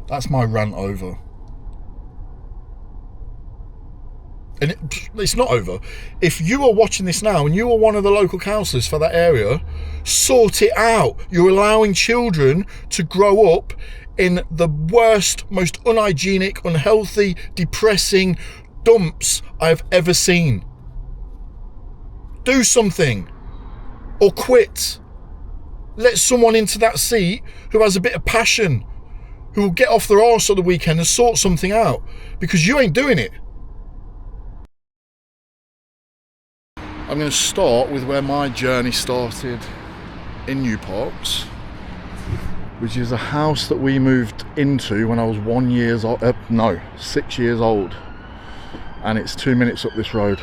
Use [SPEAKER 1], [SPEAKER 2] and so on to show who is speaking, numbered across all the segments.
[SPEAKER 1] That's my rant over. And it's not over. If you are watching this now and you are one of the local councillors for that area, sort it out. You're allowing children to grow up in the worst, most unhygienic, unhealthy, depressing dumps I've ever seen. Do something. Or quit. Let someone into that seat who has a bit of passion, who will get off their arse on the weekend and sort something out, because you ain't doing it. I'm going to start with where my journey started in New Parks, which is a house that we moved into when I was 6 years old, and it's 2 minutes up this road.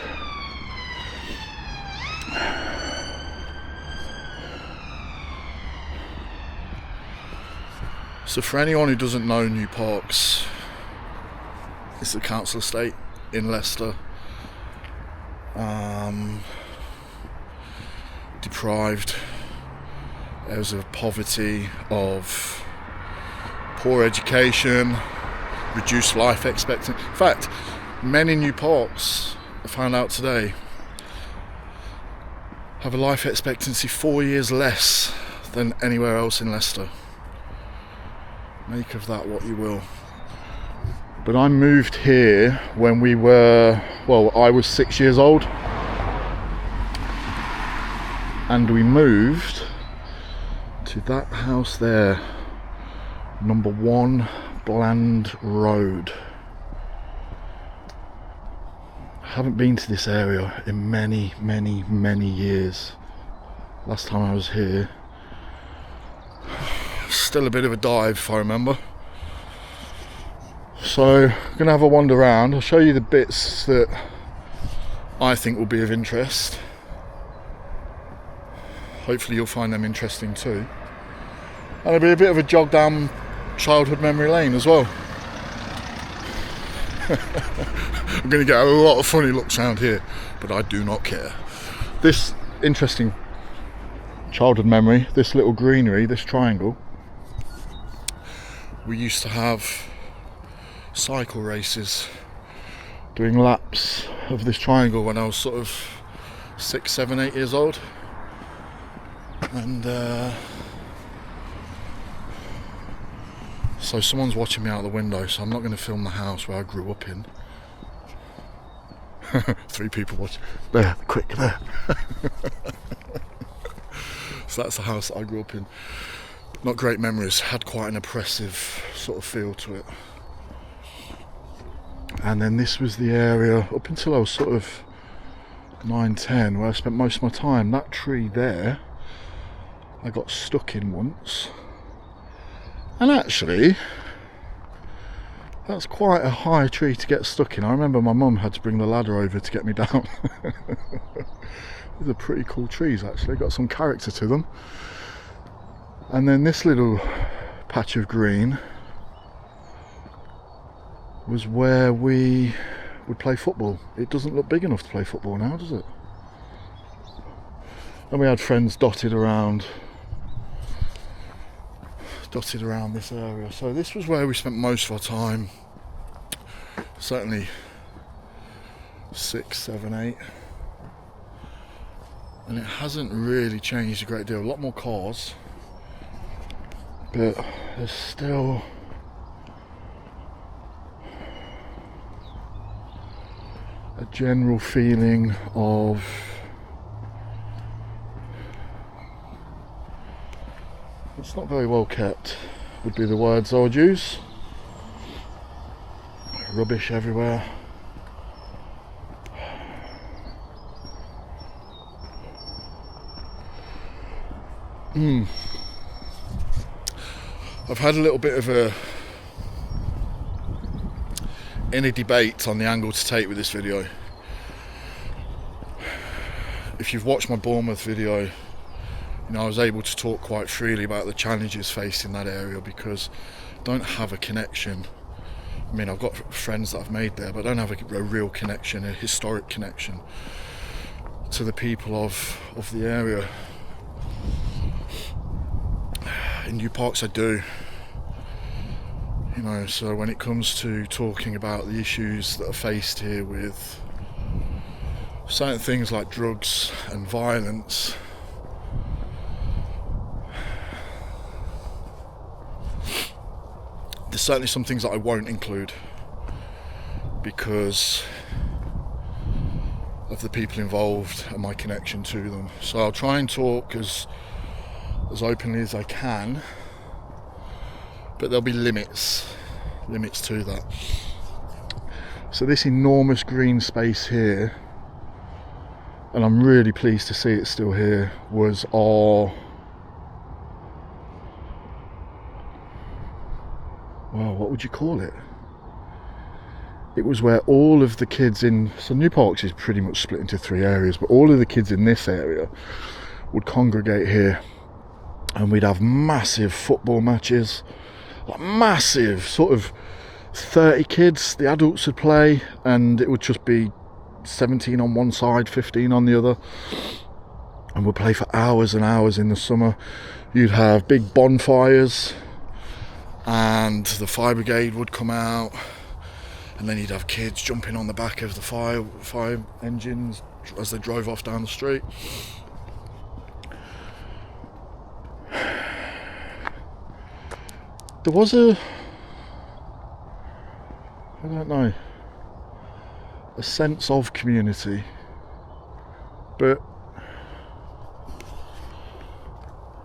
[SPEAKER 1] So for anyone who doesn't know New Parks, it's the council estate in Leicester. Deprived areas of poverty, of poor education, reduced life expectancy. In fact, men in New Parks, I found out today, have a life expectancy 4 years less than anywhere else in Leicester. Make of that what you will. But I moved here when I was 6 years old. And we moved to that house there, number 1 Bland Road. I haven't been to this area in many, many, many years. Last time I was here, still a bit of a dive if I remember. So I'm gonna have a wander around. I'll show you the bits that I think will be of interest. Hopefully you'll find them interesting too. And it'll be a bit of a jog down childhood memory lane as well. I'm going to get a lot of funny looks around here, but I do not care. This interesting childhood memory, this little greenery, this triangle, we used to have cycle races doing laps of this triangle when I was sort of 6, 7, 8 years old. And so someone's watching me out the window, so I'm not going to film the house where I grew up in. 3 people watching. There, quick, there. So that's the house that I grew up in. Not great memories, had quite an oppressive sort of feel to it. And then this was the area up until I was sort of 9, 10, where I spent most of my time. That tree there, I got stuck in once, and actually that's quite a high tree to get stuck in. I remember my mum had to bring the ladder over to get me down. These are pretty cool trees actually, got some character to them. And then this little patch of green was where we would play football. It doesn't look big enough to play football now, does it? And we had friends dotted around this area. So this was where we spent most of our time, certainly 6, 7, 8, and it hasn't really changed a great deal. A lot more cars, but there's still a general feeling of it's not very well kept, would be the words I would use. Rubbish everywhere. I've had a little bit of a inner debate on the angle to take with this video. If you've watched my Bournemouth video, you know, I was able to talk quite freely about the challenges faced in that area because I don't have a connection. I mean, I've got friends that I've made there, but I don't have a real connection, a historic connection to the people of the area. In New Parks I do. You know, so when it comes to talking about the issues that are faced here with certain things like drugs and violence, there's certainly some things that I won't include because of the people involved and my connection to them. So I'll try and talk as openly as I can, but there'll be limits to that. So this enormous green space here, and I'm really pleased to see it still here, was our, well, what would you call it? It was where all of the kids in, so New Parks is pretty much split into 3 areas, but all of the kids in this area would congregate here, and we'd have massive football matches, like massive, sort of 30 kids, the adults would play, and it would just be 17 on one side, 15 on the other, and we'd play for hours and hours in the summer. You'd have big bonfires, and the fire brigade would come out, and then you'd have kids jumping on the back of the fire engines as they drove off down the street. There was a sense of community, but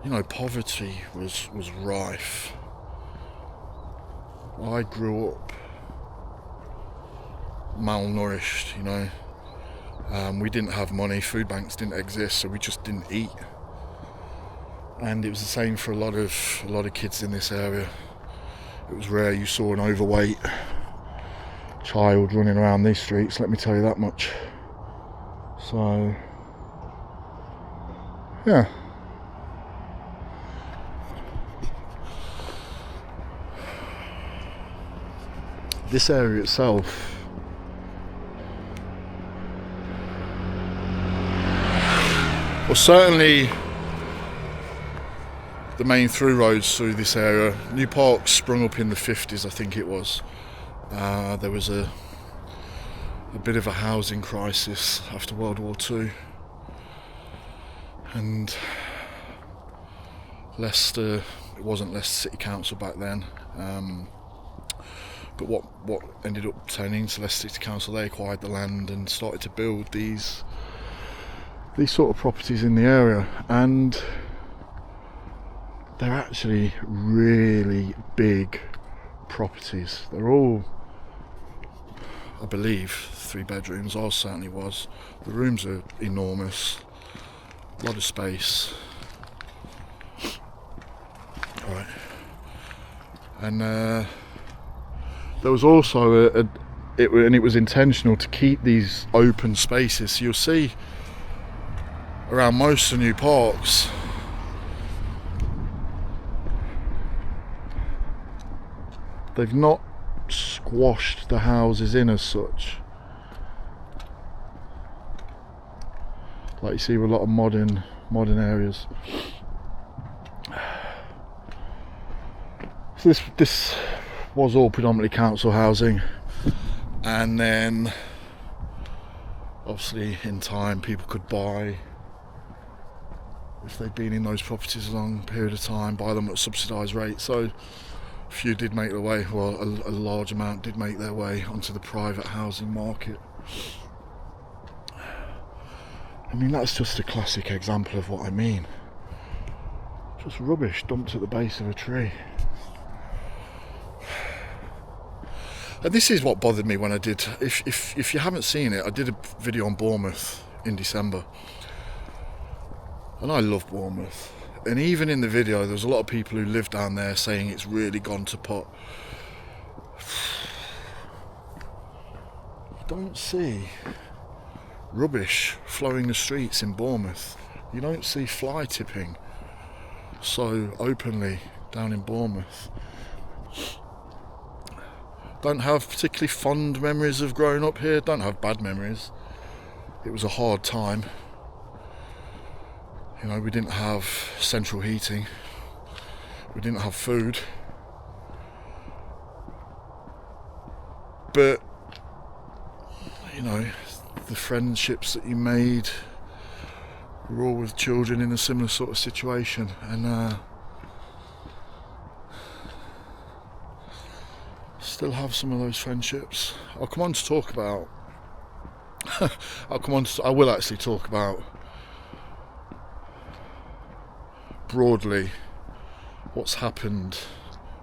[SPEAKER 1] you know, poverty was rife. I grew up malnourished, you know. We didn't have money, food banks didn't exist, so we just didn't eat. And it was the same for a lot of kids in this area. It was rare you saw an overweight child running around these streets, let me tell you that much. So yeah, this area itself, well, certainly the main through roads through this area. New Park sprung up in the 50s, I think it was. There was a bit of a housing crisis after World War II, and Leicester, it wasn't Leicester City Council back then, but what ended up turning into Leicester City Council, they acquired the land and started to build these sort of properties in the area, and they're actually really big properties. They're all, I believe, 3 bedrooms. Ours certainly was. The rooms are enormous, a lot of space. Right. And there was also it was intentional to keep these open spaces. So you'll see around most of New Parks, they've not squashed the houses in as such, like you see with a lot of modern areas. So this was all predominantly council housing, and then obviously in time people could buy, if they'd been in those properties a long period of time, buy them at a subsidised rate. So a few did make their way, well, a large amount did make their way onto the private housing market. I mean, that's just a classic example of what I mean. Just rubbish dumped at the base of a tree. And this is what bothered me when I did, if you haven't seen it, I did a video on Bournemouth in December. And I love Bournemouth. And even in the video, there's a lot of people who live down there saying it's really gone to pot. You don't see rubbish flowing the streets in Bournemouth. You don't see fly tipping so openly down in Bournemouth. Don't have particularly fond memories of growing up here. Don't have bad memories. It was a hard time. You know, we didn't have central heating. We didn't have food. But, you know, the friendships that you made were all with children in a similar sort of situation, and still have some of those friendships. I'll come on to talk about I will actually talk about broadly what's happened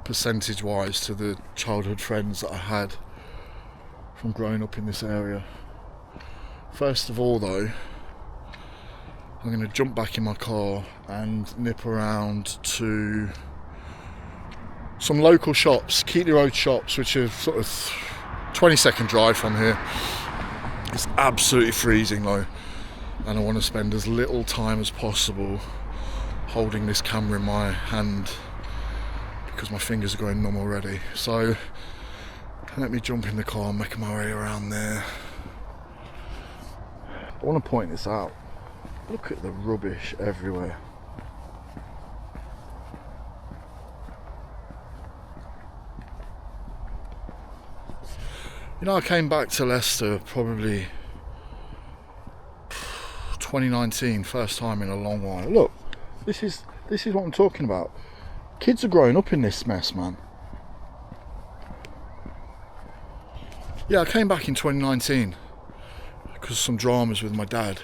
[SPEAKER 1] percentage wise to the childhood friends that I had from growing up in this area. First of all though, I'm going to jump back in my car and nip around to some local shops, Keatley Road shops, which are sort of 20-second drive from here. It's absolutely freezing though, and I want to spend as little time as possible holding this camera in my hand because my fingers are going numb already. So let me jump in the car and make my way around there. I want to point this out. Look at the rubbish everywhere. You know, I came back to Leicester probably 2019, first time in a long while. Look, this is what I'm talking about. Kids are growing up in this mess, man. Yeah, I came back in 2019 because of some dramas with my dad,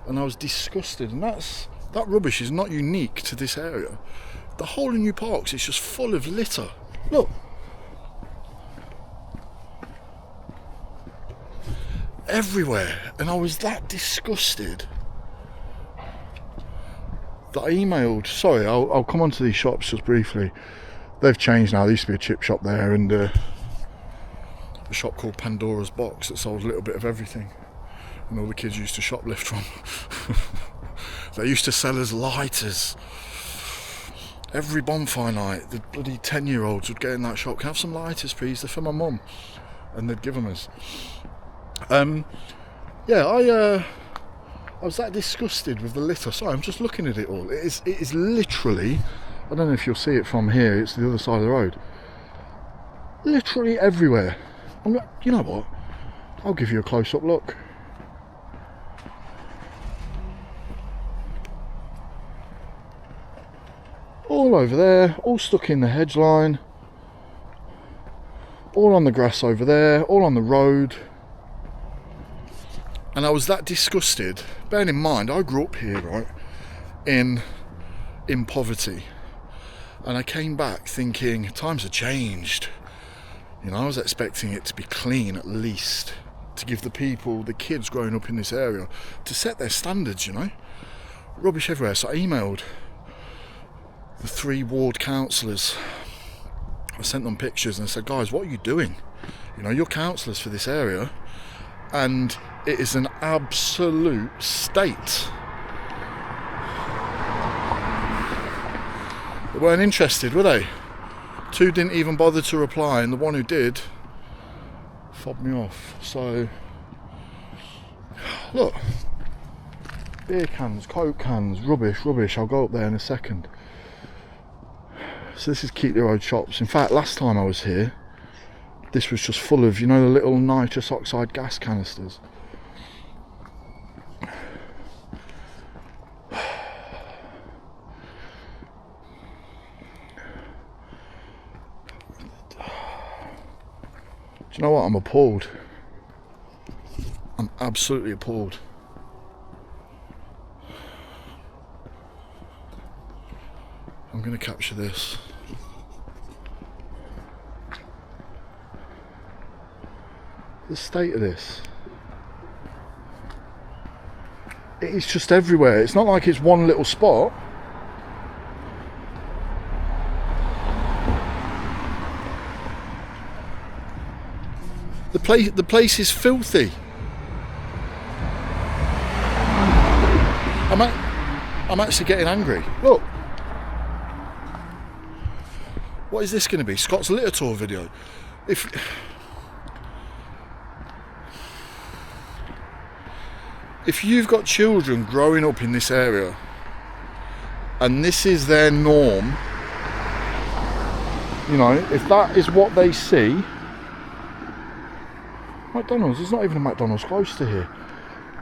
[SPEAKER 1] and I was disgusted. And that rubbish is not unique to this area. The whole of New Parks is just full of litter. Look. Everywhere, and I was that disgusted that I emailed. Sorry, I'll come on to these shops just briefly. They've changed now. There used to be a chip shop there, and a shop called Pandora's Box that sold a little bit of everything, and all the kids used to shoplift from. They used to sell us lighters. Every bonfire night, the bloody 10-year-olds would get in that shop. Can I have some lighters, please? They're for my mum, and they'd give them us. Yeah, I was that disgusted with the litter. Sorry, I'm just looking at it all. It is literally, I don't know if you'll see it from here, it's the other side of the road. Literally everywhere. You know what? I'll give you a close-up look. All over there, all stuck in the hedge line. All on the grass over there, all on the road. And I was that disgusted. Bearing in mind, I grew up here, right, in poverty, and I came back thinking times have changed. You know, I was expecting it to be clean at least, to give the kids growing up in this area, to set their standards. You know, rubbish everywhere. So I emailed the 3 ward councillors. I sent them pictures and I said, guys, what are you doing? You know, you're councillors for this area, and it is an absolute state. They weren't interested, were they? 2 didn't even bother to reply, and the one who did fobbed me off. So, look, beer cans, Coke cans, rubbish. I'll go up there in a second. So this is Keatley Road shops. In fact, last time I was here, this was just full of, you know, the little nitrous oxide gas canisters. Do you know what? I'm appalled. I'm absolutely appalled. I'm going to capture this. The state of this. It is just everywhere. It's not like it's one little spot. The place is filthy. I'm actually getting angry. Look. What is this going to be? Scott's litter tour video. If you've got children growing up in this area and this is their norm, you know, if that is what they see, McDonald's, there's not even a McDonald's close to here.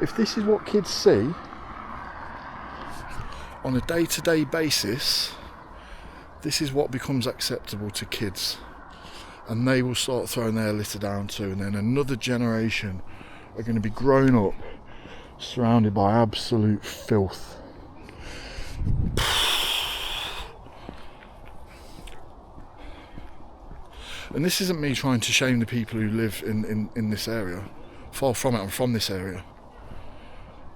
[SPEAKER 1] If this is what kids see on a day-to-day basis, this is what becomes acceptable to kids. And they will start throwing their litter down too, and then another generation are going to be grown up surrounded by absolute filth. And this isn't me trying to shame the people who live in this area. Far from it, I'm from this area.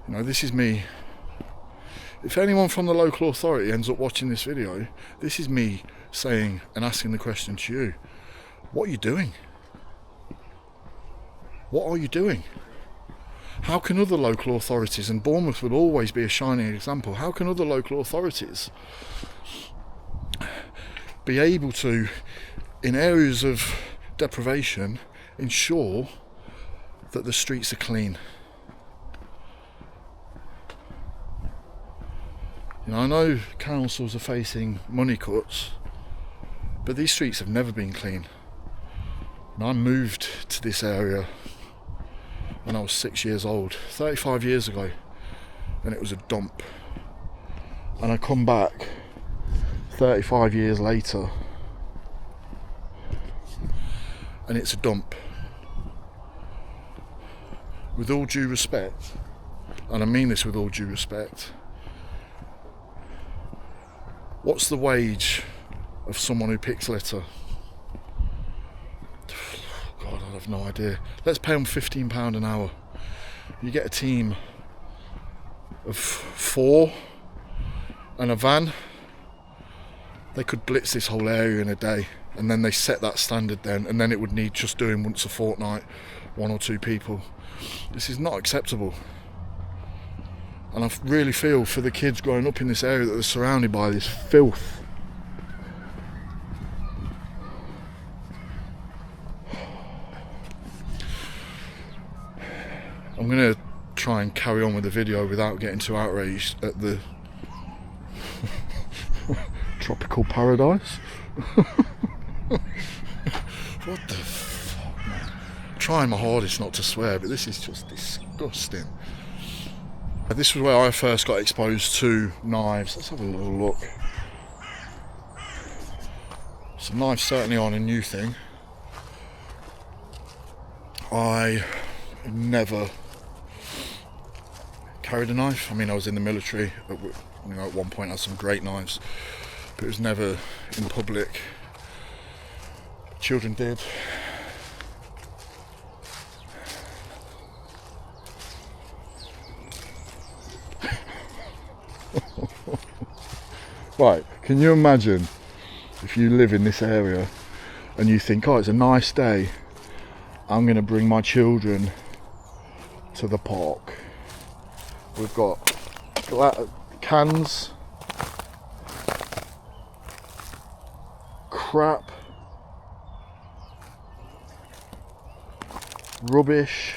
[SPEAKER 1] You know, this is me. If anyone from the local authority ends up watching this video, this is me saying and asking the question to you. What are you doing? What are you doing? How can other local authorities, and Bournemouth will always be a shining example, how can other local authorities be able to, in areas of deprivation, ensure that the streets are clean? You know, I know councils are facing money cuts, but these streets have never been clean. And I moved to this area when I was 6 years old, 35 years ago, and it was a dump. And I come back 35 years later, and it's a dump. With all due respect, and I mean this with all due respect, what's the wage of someone who picks litter? God, I have no idea. Let's pay them £15 an hour. You get a team of 4 and a van. They could blitz this whole area in a day, and then they set that standard then, and then it would need just doing once a fortnight, 1 or 2 people. This is not acceptable. And I really feel for the kids growing up in this area that are surrounded by this filth. I'm going to try and carry on with the video without getting too outraged at the tropical paradise. What the fuck, man? I'm trying my hardest not to swear, but this is just disgusting. This was where I first got exposed to knives. Let's have a little look. So knives certainly aren't a new thing. I never carried a knife. I mean, I was in the military. You know, at one point I had some great knives, but it was never in public. Children did. Right, can you imagine if you live in this area and you think, oh, it's a nice day, I'm going to bring my children to the park. We've got cans, crap, rubbish,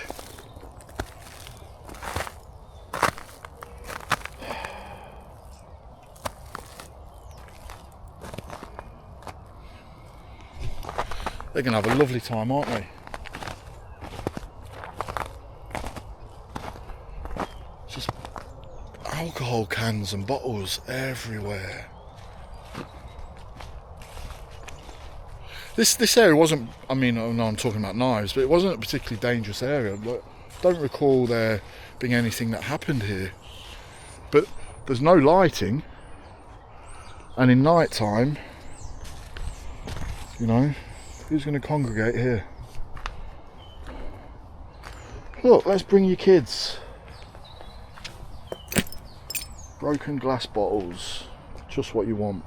[SPEAKER 1] they're going to have a lovely time, aren't they? Just alcohol cans and bottles everywhere. This area wasn't, I mean, I know I'm talking about knives, but it wasn't a particularly dangerous area. Like, I don't recall there being anything that happened here. But there's no lighting, and in night time, you know, who's going to congregate here? Look, let's bring your kids. Broken glass bottles, just what you want.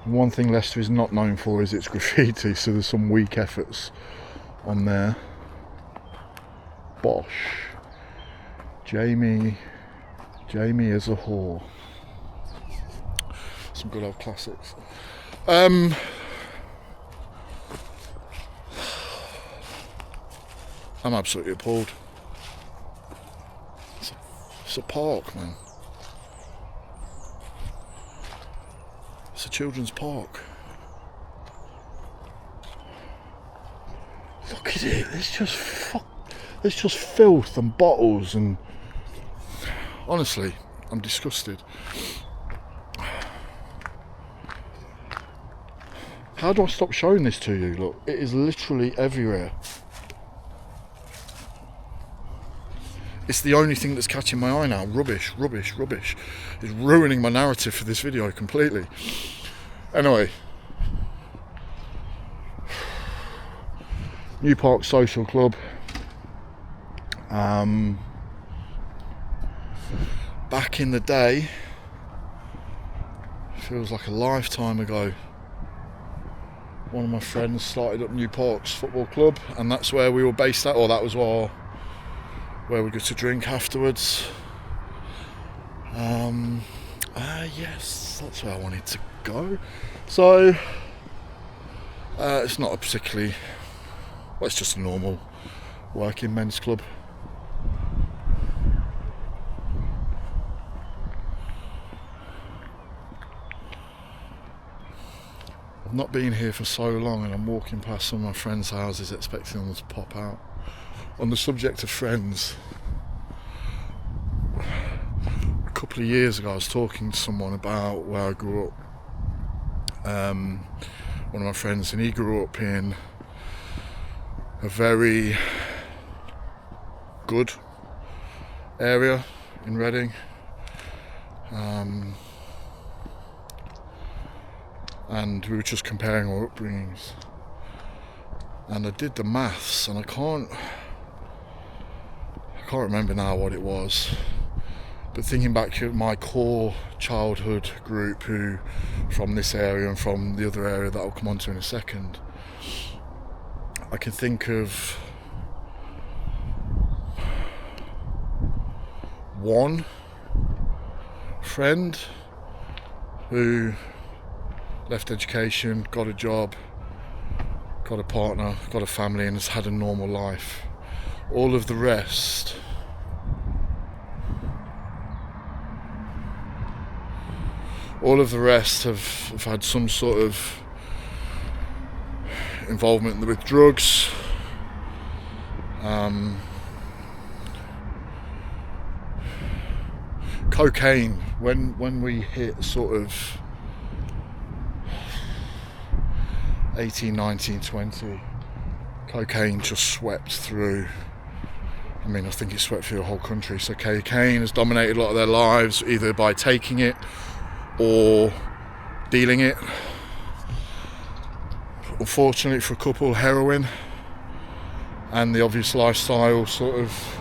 [SPEAKER 1] One thing Leicester is not known for is its graffiti, so there's some weak efforts on there. Bosh. Jamie is a whore. Some good old classics. I'm absolutely appalled. It's a park, man. It's a children's park. it? There's just filth and bottles, and honestly, I'm disgusted. How do I stop showing this to you? Look, it is literally everywhere. It's the only thing that's catching my eye now. Rubbish, rubbish, rubbish. It's ruining my narrative for this video completely. Anyway. New Park Social Club. Back in the day, feels like a lifetime ago, one of my friends started up New Parks Football Club, and that's where we were based at, or that was where we go to drink afterwards. Yes, that's where I wanted to go. So it's not a particularly, well, it's just a normal working men's club. I've not been here for so long, and I'm walking past some of my friends' houses expecting them to pop out. On the subject of friends, a couple of years ago I was talking to someone about where I grew up. One of my friends, and he grew up in a very good area in Reading. And we were just comparing our upbringings, and I did the maths, and I can't remember now what it was, but thinking back to my core childhood group who from this area and from the other area that I'll come on to in a second, I can think of one friend who left education, got a job, got a partner, got a family, and has had a normal life. All of the rest have had some sort of involvement with drugs, cocaine. When we hit sort of 18, 19, 20, cocaine just swept through. I mean, I think it swept through the whole country. So cocaine has dominated a lot of their lives, either by taking it or dealing it. Unfortunately for a couple, heroin, and the obvious lifestyle sort of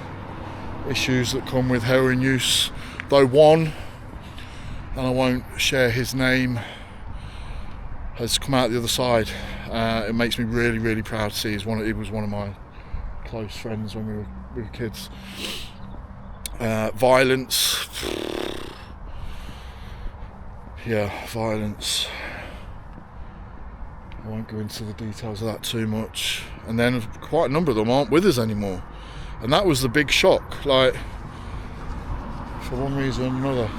[SPEAKER 1] issues that come with heroin use. Though one, and I won't share his name, has come out the other side. It makes me really, really proud to see. He was one of my close friends when we were kids. Violence. Yeah, violence. I won't go into the details of that too much. And then quite a number of them aren't with us anymore. And that was the big shock, like, for one reason or another.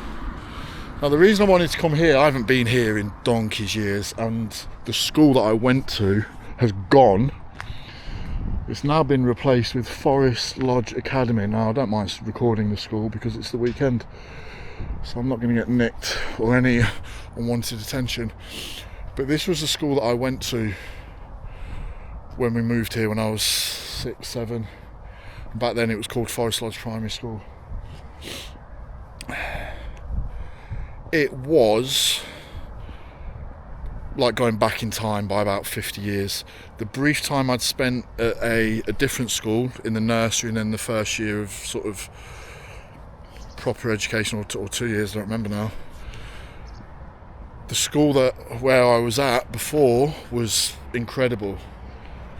[SPEAKER 1] Now, the reason I wanted to come here, I haven't been here in donkey's years, and the school that I went to has gone. It's now been replaced with Forest Lodge Academy. Now, I don't mind recording the school because it's the weekend, so I'm not going to get nicked or any unwanted attention. But this was the school that I went to when we moved here when I was 6, 7. Back then it was called Forest Lodge Primary School. It was like going back in time by about 50 years. The brief time I'd spent at a different school in the nursery and then the first year of sort of proper education, or 2 years, I don't remember now. The school where I was at before was incredible.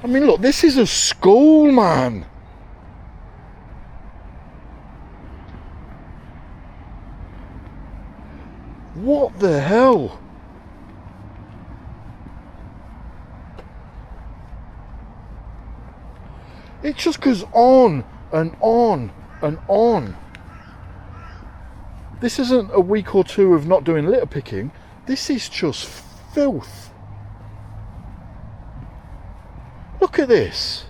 [SPEAKER 1] I mean, look, this is a school, man. What the hell? It just goes on and on and on. This isn't a week or two of not doing litter picking. This is just filth. Look at this.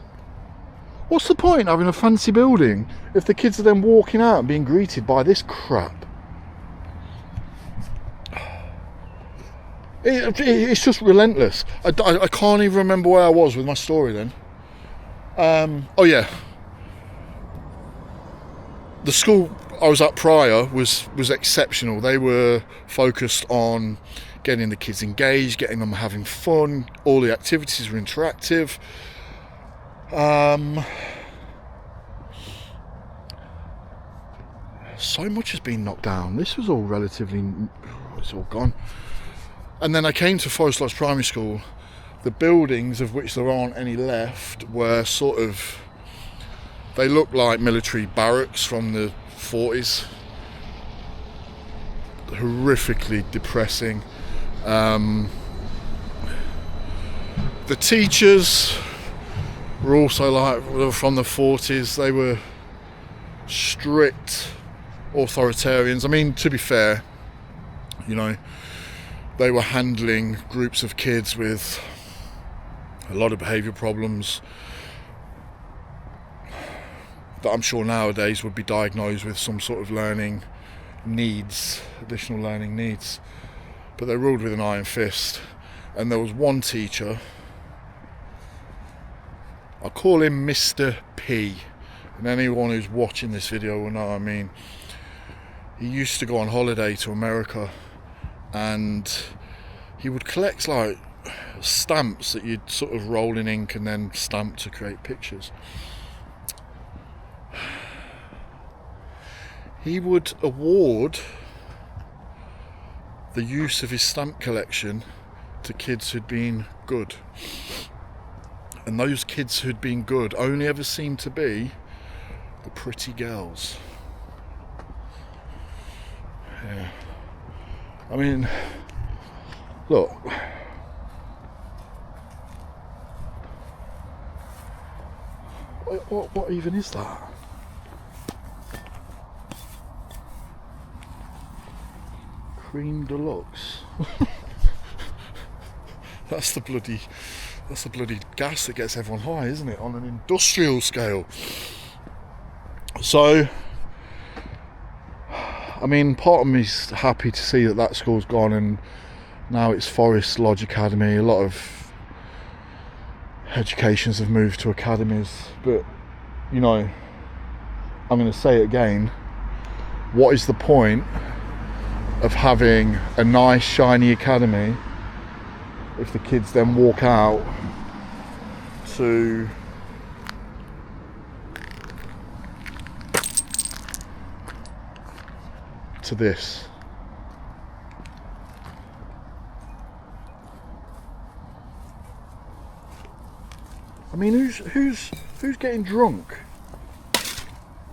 [SPEAKER 1] What's the point having a fancy building if the kids are then walking out and being greeted by this crap? It's just relentless. I can't even remember where I was with my story then. Oh yeah. The school I was at prior was exceptional. They were focused on getting the kids engaged, getting them having fun. All the activities were interactive. So much has been knocked down. This was all relatively... it's all gone. And then I came to Forest Lodge Primary School. The buildings, of which there aren't any left, were sort of... they looked like military barracks from the 40s. Horrifically depressing. The teachers were also like from the 40s. They were strict authoritarians. I mean, to be fair, you know, they were handling groups of kids with a lot of behavioural problems that I'm sure nowadays would be diagnosed with some sort of learning needs, additional learning needs. But they ruled with an iron fist. And there was one teacher, I'll call him Mr. P. And anyone who's watching this video will know what I mean. He used to go on holiday to America and he would collect like stamps that you'd sort of roll in ink and then stamp to create pictures. He would award the use of his stamp collection to kids who'd been good. And those kids who'd been good only ever seemed to be the pretty girls. Yeah. I mean, look. What even is that? Cream Deluxe. That's the bloody gas that gets everyone high, isn't it? On an industrial scale. So, I mean, part of me's happy to see that school's gone and now it's Forest Lodge Academy. A lot of educations have moved to academies, but you know, I'm going to say it again, what is the point of having a nice shiny academy if the kids then walk out to this? I mean, who's getting drunk?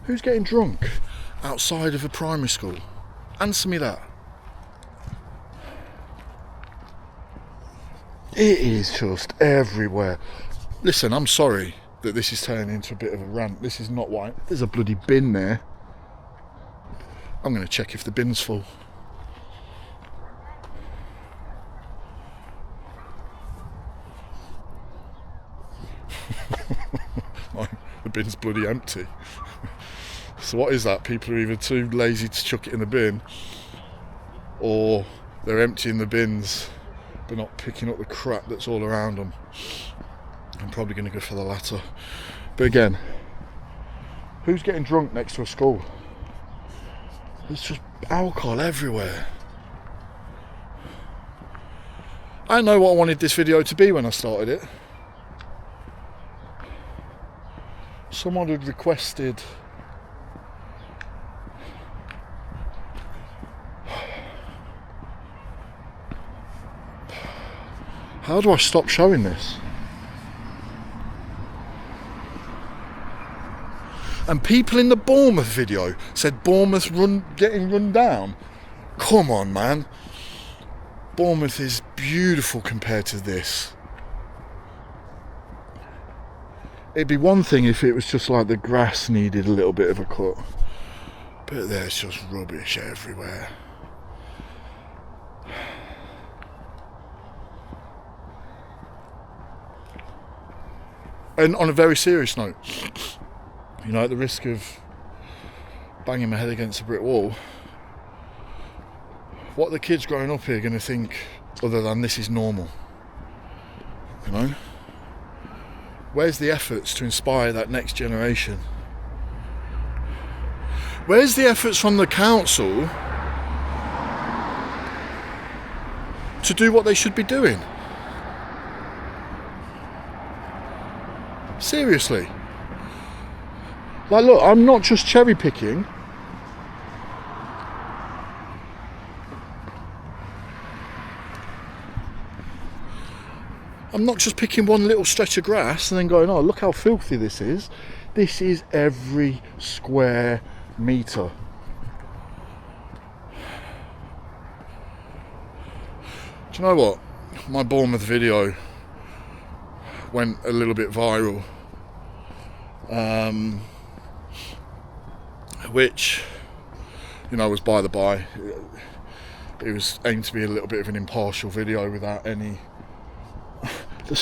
[SPEAKER 1] Who's getting drunk outside of a primary school? Answer me that. It is just everywhere. Listen, I'm sorry that this is turning into a bit of a rant. This is not why. There's a bloody bin there. I'm going to check if the bin's full. The bin's bloody empty. So what is that? People are either too lazy to chuck it in the bin, or they're emptying the bins but not picking up the crap that's all around them. I'm probably going to go for the latter. But again, who's getting drunk next to a school? There's just alcohol everywhere. I know what I wanted this video to be when I started it. Someone had requested how do I stop showing this? And people in the Bournemouth video said Bournemouth getting run down. Come on, man. Bournemouth is beautiful compared to this. It'd be one thing if it was just like the grass needed a little bit of a cut. But there's just rubbish everywhere. And on a very serious note, you know, at the risk of banging my head against a brick wall, what are the kids growing up here going to think other than this is normal? You know? Where's the efforts to inspire that next generation? Where's the efforts from the council to do what they should be doing? Seriously. Like, look, I'm not just cherry picking. I'm not just picking one little stretch of grass and then going, oh, look how filthy this is. This is every square metre. Do you know what? My Bournemouth video went a little bit viral. Which, you know, was by the by. It was aimed to be a little bit of an impartial video without any... It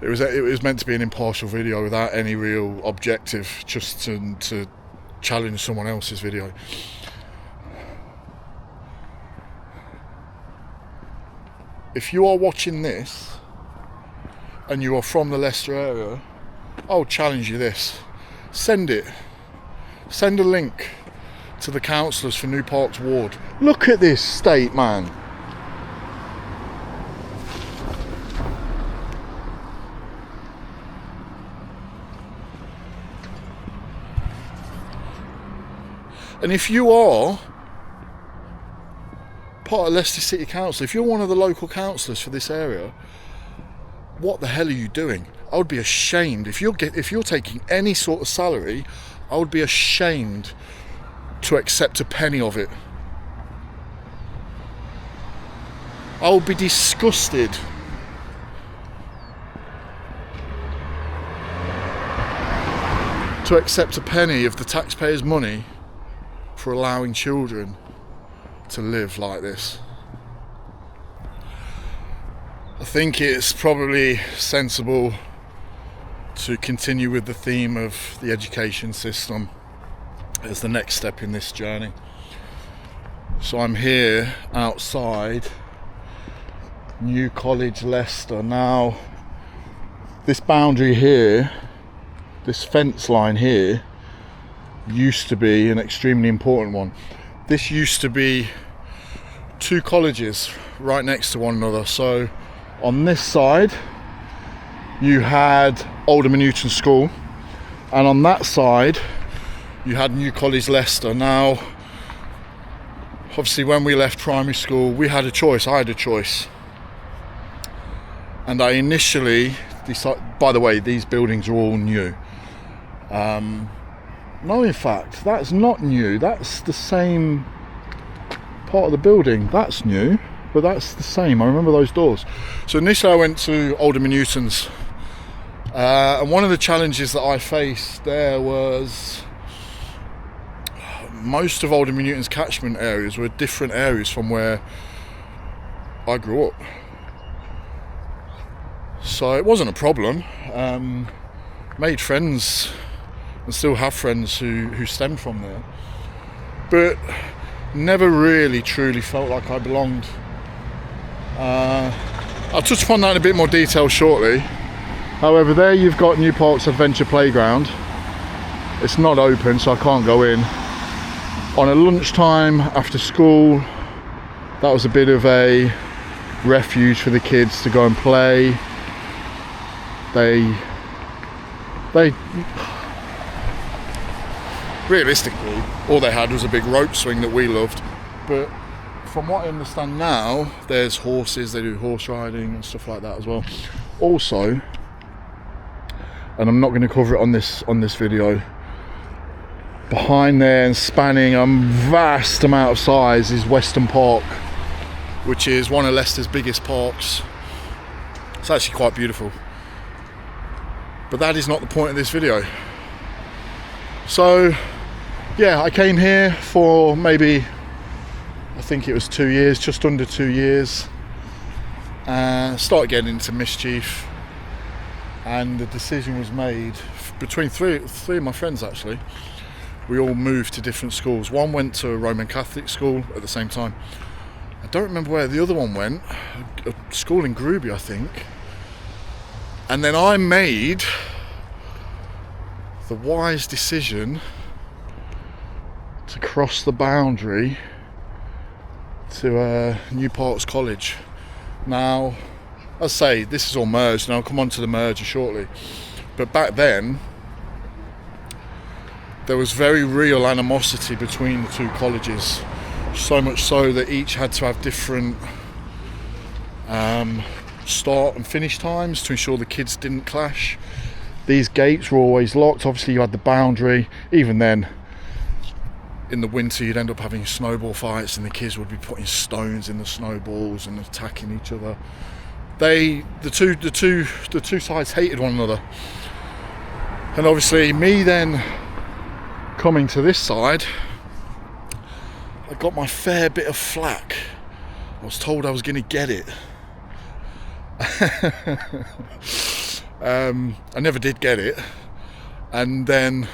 [SPEAKER 1] was meant to be an impartial video without any real objective, just to challenge someone else's video. If you are watching this and you are from the Leicester area, I'll challenge you this. Send it. Send a link to the councillors for New Parks Ward. Look at this state, man. And if you are part of Leicester City Council, if you're one of the local councillors for this area, what the hell are you doing? I would be ashamed if you're taking any sort of salary. I would be ashamed to accept a penny of it. I would be disgusted. To accept a penny of the taxpayers' money for allowing children to live like this. I think it's probably sensible to continue with the theme of the education system as the next step in this journey. So I'm here outside New College, Leicester. Now, this boundary here, this fence line here, used to be an extremely important one. This used to be two colleges right next to one another. So on this side you had Alderman Newton School, and on that side you had New College, Leicester. Now, obviously when we left primary school we had a choice. I had a choice, and I initially decided, by the way, these buildings are all new. No, in fact, that's not new. That's the same part of the building. That's new, but that's the same. I remember those doors. So initially I went to Alderman Newton's, and one of the challenges that I faced there was most of Alderman Newton's catchment areas were different areas from where I grew up. So it wasn't a problem. Made friends and still have friends who stem from there, but never really truly felt like I belonged. I'll touch upon that in a bit more detail shortly. However, there you've got New Parks Adventure Playground. It's not open, so I can't go in. On a lunchtime after school, that was a bit of a refuge for the kids to go and play. They realistically, all they had was a big rope swing that we loved. But from what I understand now, there's horses, they do horse riding and stuff like that as well. Also, and I'm not going to cover it on this video, behind there and spanning a vast amount of size is Weston Park, which is one of Leicester's biggest parks. It's actually quite beautiful. But that is not the point of this video. So, yeah, I came here for maybe, I think it was 2 years, just under 2 years. Started getting into mischief. and the decision was made between three of my friends actually. We all moved to different schools. One went to a Roman Catholic school at the same time. I don't remember where the other one went, a school in Groby I think. And then I made the wise decision to cross the boundary to New Parks College. Now, I say this is all merged, and I'll come on to the merger shortly. But back then, there was very real animosity between the two colleges. So much so that each had to have different start and finish times to ensure the kids didn't clash. These gates were always locked. Obviously, you had the boundary. Even then, in the winter, you'd end up having snowball fights, and the kids would be putting stones in the snowballs and attacking each other. The two sides hated one another, and obviously, me then coming to this side, I got my fair bit of flack. I was told I was going to get it. I never did get it, and then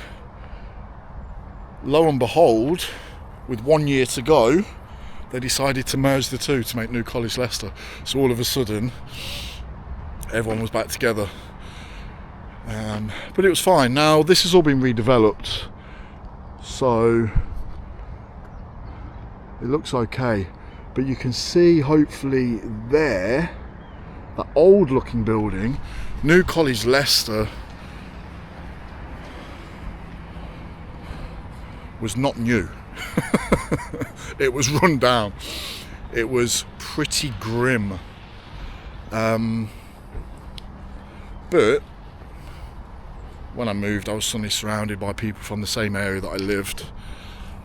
[SPEAKER 1] lo and behold, with 1 year to go, they decided to merge the two to make New College Leicester. So all of a sudden, everyone was back together. But it was fine. Now this has all been redeveloped, so it looks okay. But you can see, hopefully, there, that old looking building, New College Leicester, was not new. It was run down. It was pretty grim. But when I moved, I was suddenly surrounded by people from the same area that I lived,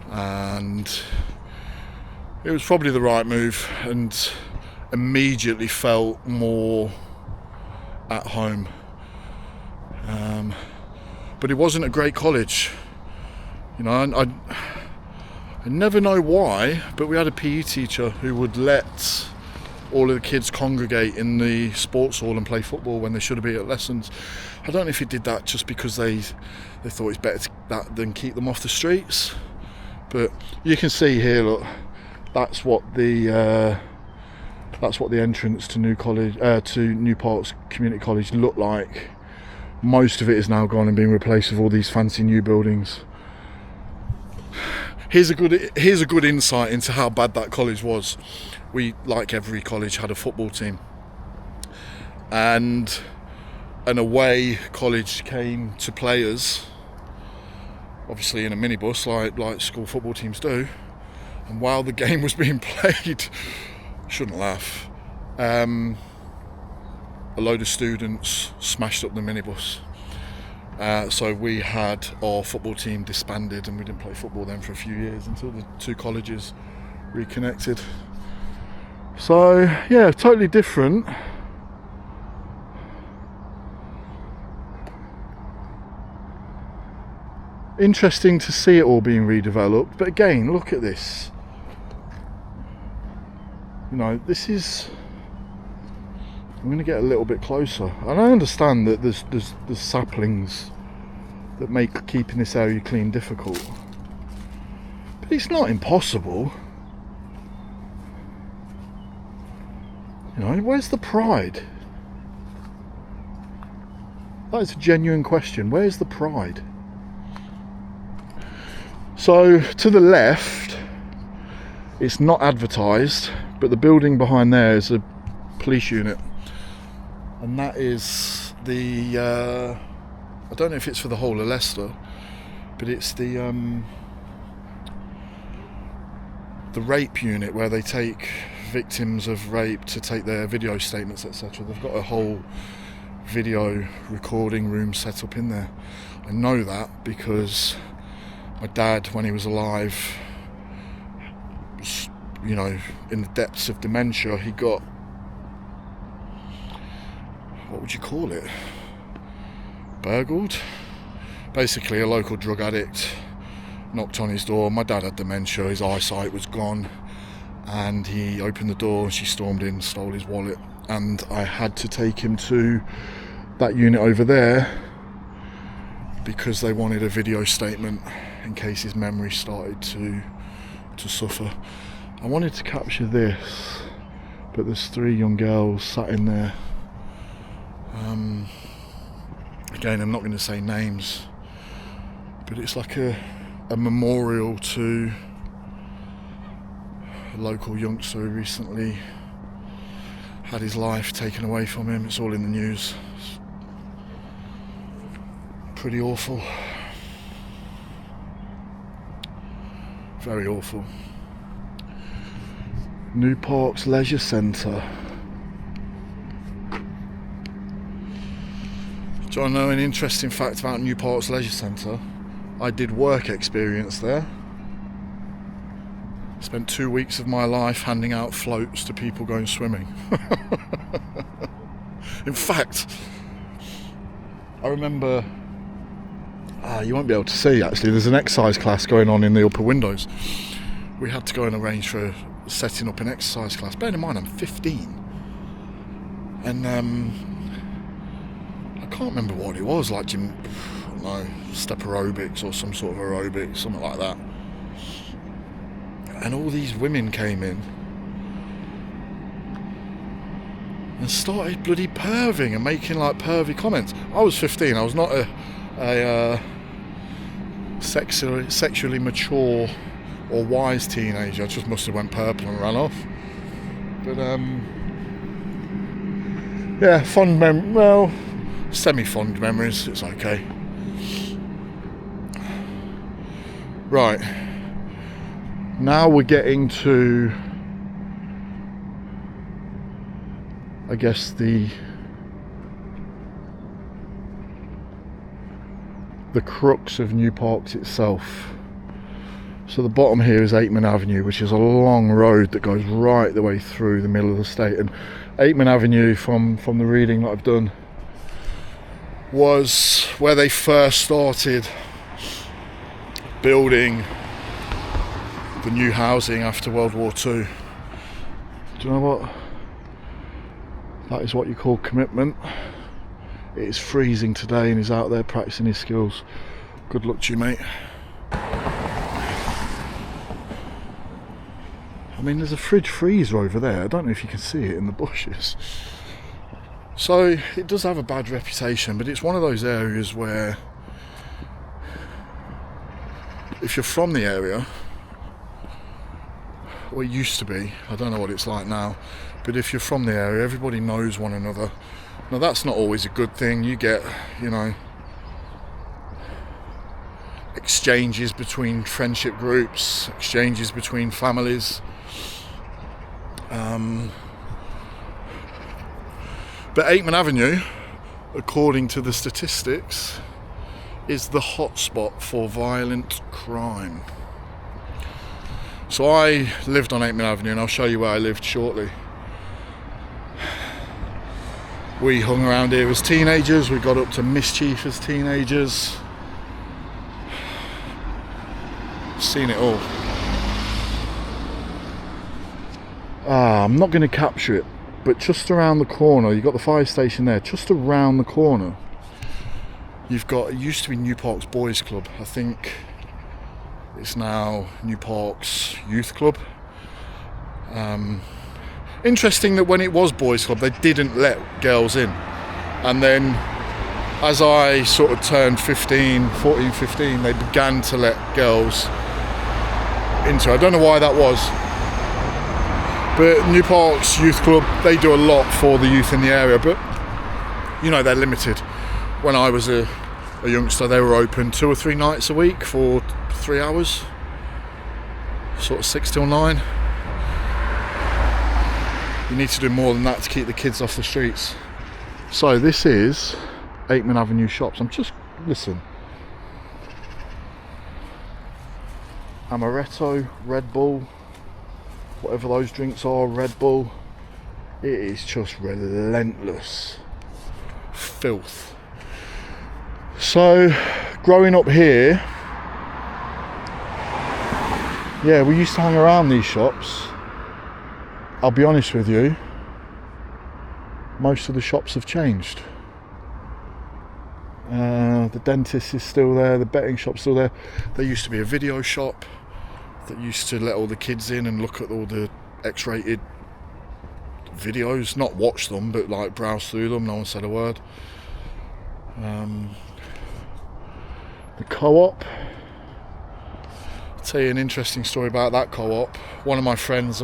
[SPEAKER 1] and it was probably the right move, and immediately felt more at home. But it wasn't a great college. You know, I never know why, but we had a PE teacher who would let all of the kids congregate in the sports hall and play football when they should have been at lessons. I don't know if he did that just because they thought it's better that than keep them off the streets. But you can see here, look, that's what the entrance to New Parks Community College looked like. Most of it is now gone and being replaced with all these fancy new buildings. Here's a good insight into how bad that college was. We, like every college, had a football team, and an away college came to players, obviously in a minibus like school football teams do. And while the game was being played, shouldn't laugh, a load of students smashed up the minibus. So we had our football team disbanded, and we didn't play football then for a few years until the two colleges reconnected. So yeah, totally different. Interesting to see it all being redeveloped, but again, look at this. You know, this is, I'm going to get a little bit closer, and I understand that there's saplings that make keeping this area clean difficult, but it's not impossible. You know, where's the pride? That is a genuine question. Where's the pride? So to the left, it's not advertised, but the building behind there is a police unit, and that is the I don't know if it's for the whole of Leicester, but it's the rape unit where they take victims of rape to take their video statements, etc. They've got a whole video recording room set up in there. I know that because my dad, when he was alive, was, you know, in the depths of dementia, he got, what would you call it? Burgled? Basically, a local drug addict knocked on his door. My dad had dementia, his eyesight was gone, and he opened the door and she stormed in, stole his wallet, and I had to take him to that unit over there because they wanted a video statement in case his memory started to suffer. I wanted to capture this, but there's 3 young girls sat in there. Again, I'm not going to say names, but it's like a memorial to a local youngster who recently had his life taken away from him. It's all in the news. It's pretty awful. Very awful. New Parks Leisure Centre. Do you want to know an interesting fact about New Parks Leisure Centre? I did work experience there. Spent 2 weeks of my life handing out floats to people going swimming. In fact, I remember, you won't be able to see actually, there's an exercise class going on in the upper windows. We had to go and arrange for setting up an exercise class. Bear in mind I'm 15. And I can't remember what it was, like gym, I don't know, step aerobics or some sort of aerobics, something like that. And all these women came in and started bloody perving and making like pervy comments. I was 15, I was not a sexually mature or wise teenager. I just must have went purple and ran off. But yeah, semi-fond memories, it's okay. Right, now we're getting to, I guess, the crux of New Parks itself. So the bottom here is Aitman Avenue, which is a long road that goes right the way through the middle of the state. And Aitman Avenue, from the reading that I've done, was where they first started building the new housing after World War II. Do you know what? That is what you call commitment. It is freezing today and he's out there practicing his skills. Good luck to you, mate. I mean, there's a fridge freezer over there. I don't know if you can see it in the bushes. So it does have a bad reputation, but it's one of those areas where if you're from the area, or it used to be, I don't know what it's like now, but if you're from the area, everybody knows one another. Now that's not always a good thing. You get, you know, exchanges between friendship groups, exchanges between families. But Aitman Avenue, according to the statistics, is the hotspot for violent crime. So I lived on Aitman Avenue, and I'll show you where I lived shortly. We hung around here as teenagers, we got up to mischief as teenagers. Seen it all. I'm not going to capture it, but just around the corner, you've got the fire station there, just around the corner, you've got, it used to be New Parks Boys Club, I think it's now New Parks Youth Club. Interesting that when it was Boys Club, they didn't let girls in. And then as I sort of turned 14, 15, they began to let girls into it. I don't know why that was. But New Parks Youth Club, they do a lot for the youth in the area, but you know, they're limited. When I was a youngster, they were open 2 or 3 nights a week for 3 hours, sort of 6 till 9. You need to do more than that to keep the kids off the streets. So this is Aitman Avenue shops. I'm just, listen, Amaretto, Red Bull, whatever those drinks are, Red Bull. It is just relentless filth. So growing up here, yeah, we used to hang around these shops. I'll be honest with you, most of the shops have changed. The dentist is still there, the betting shop's still there. There used to be a video shop that used to let all the kids in and look at all the X-rated videos, not watch them, but like browse through them. No one said a word. The co-op. I'll tell you an interesting story about that co-op. One of my friends,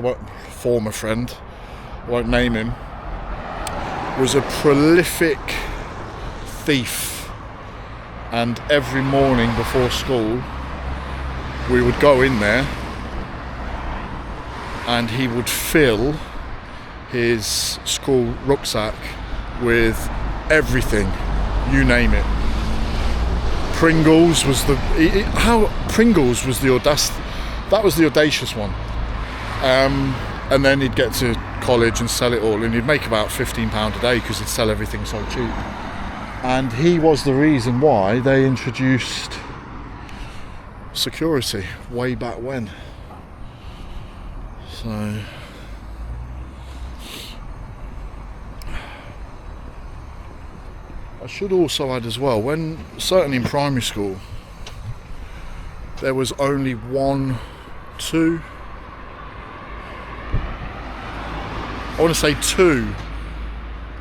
[SPEAKER 1] former friend, I won't name him, was a prolific thief, and every morning before school we would go in there and he would fill his school rucksack with everything, you name it. Pringles was the audacious one. And then he'd get to college and sell it all, and he'd make about £15 a day because he'd sell everything so cheap. And he was the reason why they introduced security way back when. So I should also add as well, when certainly in primary school there was only two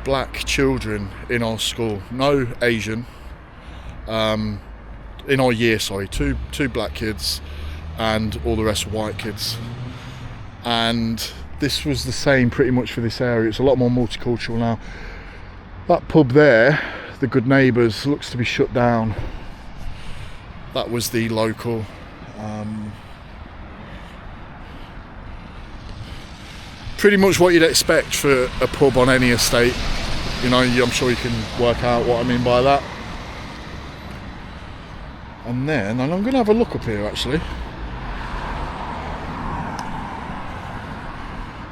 [SPEAKER 1] black children in our school. No Asian. In our year, sorry, two black kids, and all the rest were white kids. And this was the same pretty much for this area. It's a lot more multicultural now. That pub there, the Good Neighbours, looks to be shut down. That was the local. Pretty much what you'd expect for a pub on any estate. You know, I'm sure you can work out what I mean by that. And I'm going to have a look up here actually.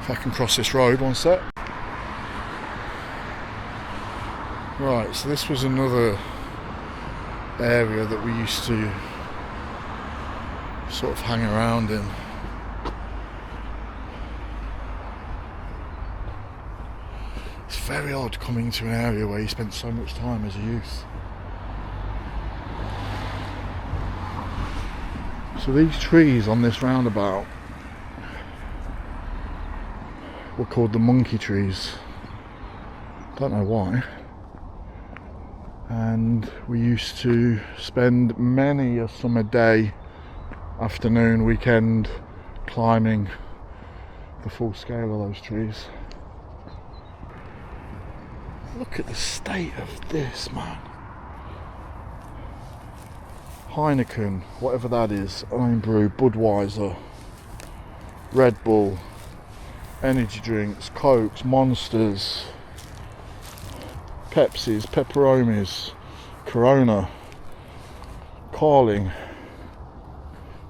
[SPEAKER 1] If I can cross this road, one sec. Right, so this was another area that we used to sort of hang around in. It's very odd coming to an area where you spent so much time as a youth. So these trees on this roundabout were called the monkey trees. Don't know why. And we used to spend many a summer day, afternoon, weekend climbing the full scale of those trees. Look at the state of this, man. Heineken, whatever that is, Irn-Bru, Budweiser, Red Bull, energy drinks, Cokes, Monsters, Pepsis, Pepperonis, Corona, Carling,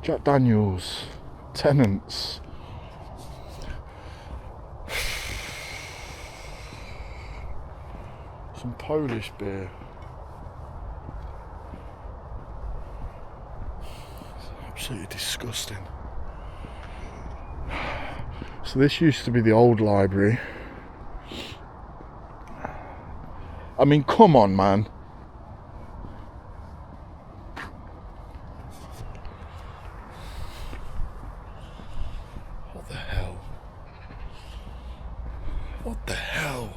[SPEAKER 1] Jack Daniels, Tennant's, some Polish beer. It's absolutely disgusting. So this used to be the old library. I mean, come on, man. What the hell? What the hell?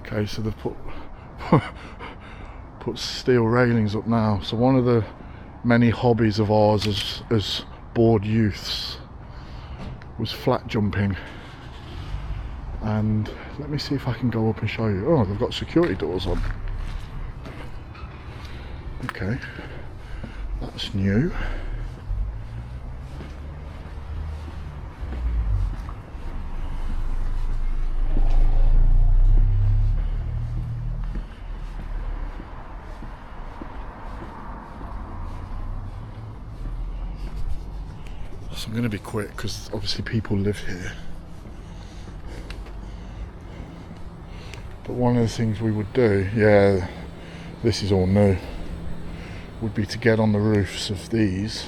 [SPEAKER 1] Okay, so they've put steel railings up now. So one of the many hobbies of ours as bored youths was flat jumping. And let me see if I can go up and show you. Oh, they've got security doors on. Okay, that's new. So I'm going to be quick because obviously people live here. But one of the things we would do, yeah, this is all new, would be to get on the roofs of these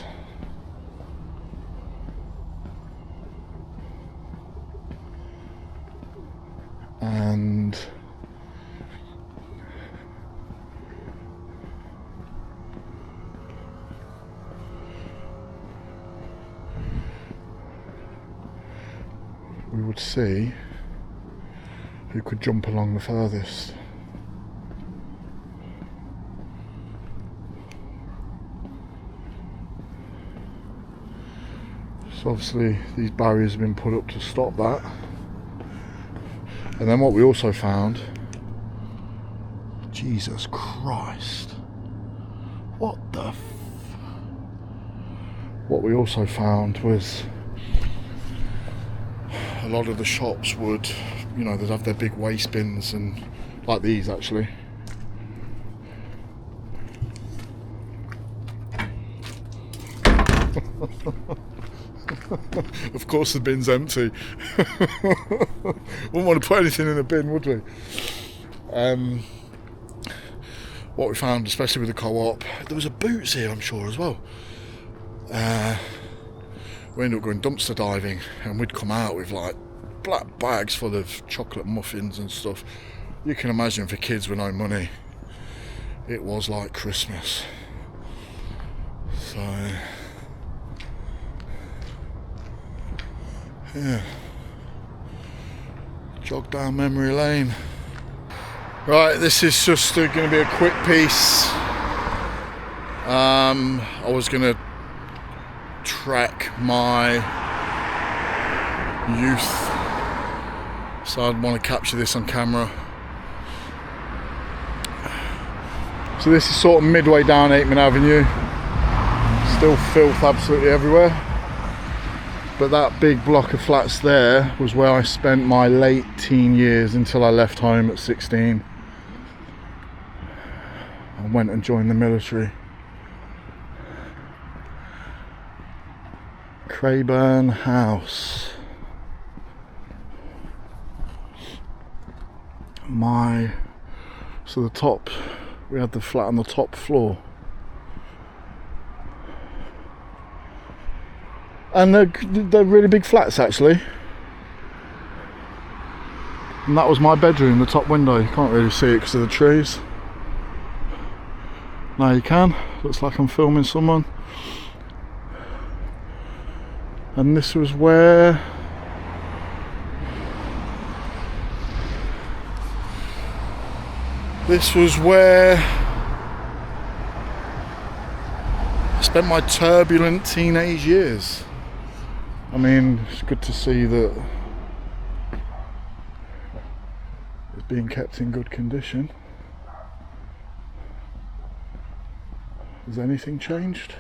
[SPEAKER 1] and we would see who could jump along the furthest. So obviously these barriers have been put up to stop that. And then what we also found, Jesus Christ, what we also found was a lot of the shops would, you know, they'd have their big waste bins, and like these actually. Of course the bin's empty. Wouldn't want to put anything in a bin, would we? What we found, especially with the co-op, there was a Boots here, I'm sure, as well. We ended up going dumpster diving, and we'd come out with like black bags full of chocolate muffins and stuff. You can imagine for kids with no money, it was like Christmas. So yeah, jog down memory lane. Right, this is just going to be a quick piece. I was going to track my youth, so I'd want to capture this on camera. So this is sort of midway down 8 Avenue. Still filth absolutely everywhere. But that big block of flats there was where I spent my late teen years until I left home at 16. I went and joined the military. Crayburn House. So the top, we had the flat on the top floor. And they're really big flats actually. And that was my bedroom, the top window. You can't really see it because of the trees. Now you can. Looks like I'm filming someone. And this was where I spent my turbulent teenage years. I mean, it's good to see that it's being kept in good condition. Has anything changed?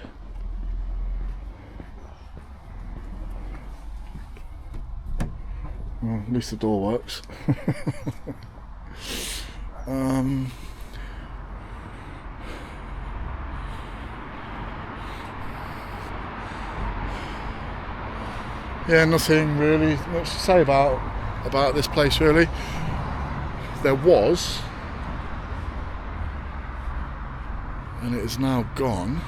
[SPEAKER 1] Well, at least the door works. Yeah, nothing really much to say about this place really. There was, and it is now gone,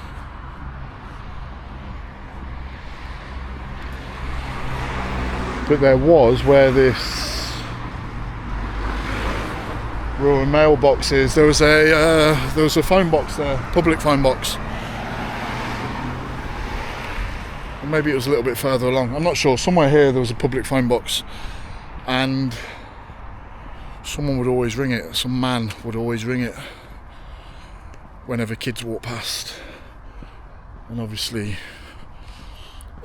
[SPEAKER 1] but there was where this rural mailbox is. There was a phone box there, public phone box. Maybe it was a little bit further along, I'm not sure. Somewhere here there was a public phone box, and someone would always ring it. Some man would always ring it whenever kids walk past. And obviously,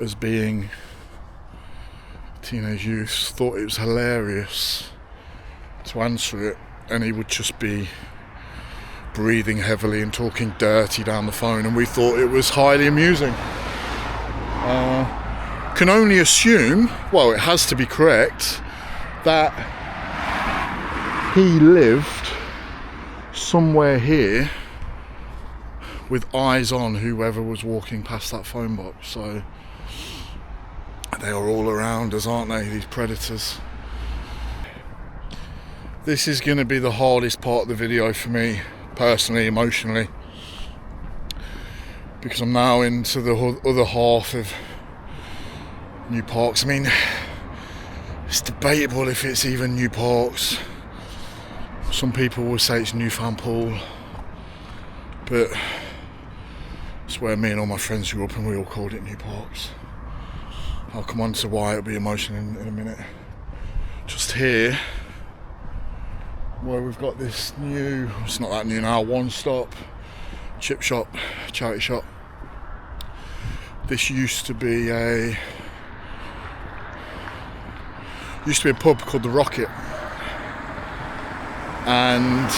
[SPEAKER 1] as being teenage youth, thought it was hilarious to answer it, and he would just be breathing heavily and talking dirty down the phone, and we thought it was highly amusing. Can only assume, well, it has to be correct, that he lived somewhere here with eyes on whoever was walking past that phone box. So they are all around us, aren't they, these predators? This is going to be the hardest part of the video for me, personally, emotionally, because I'm now into the other half of new parks. I mean, it's debatable if it's even new parks. Some people will say it's Newfound Pool, but it's where me and all my friends grew up, and we all called it New Parks. I'll come on to why it'll be emotional in a minute. just here, where we've got this new, it's not that new now, one stop chip shop, charity shop. This used to be a pub called the Rocket, and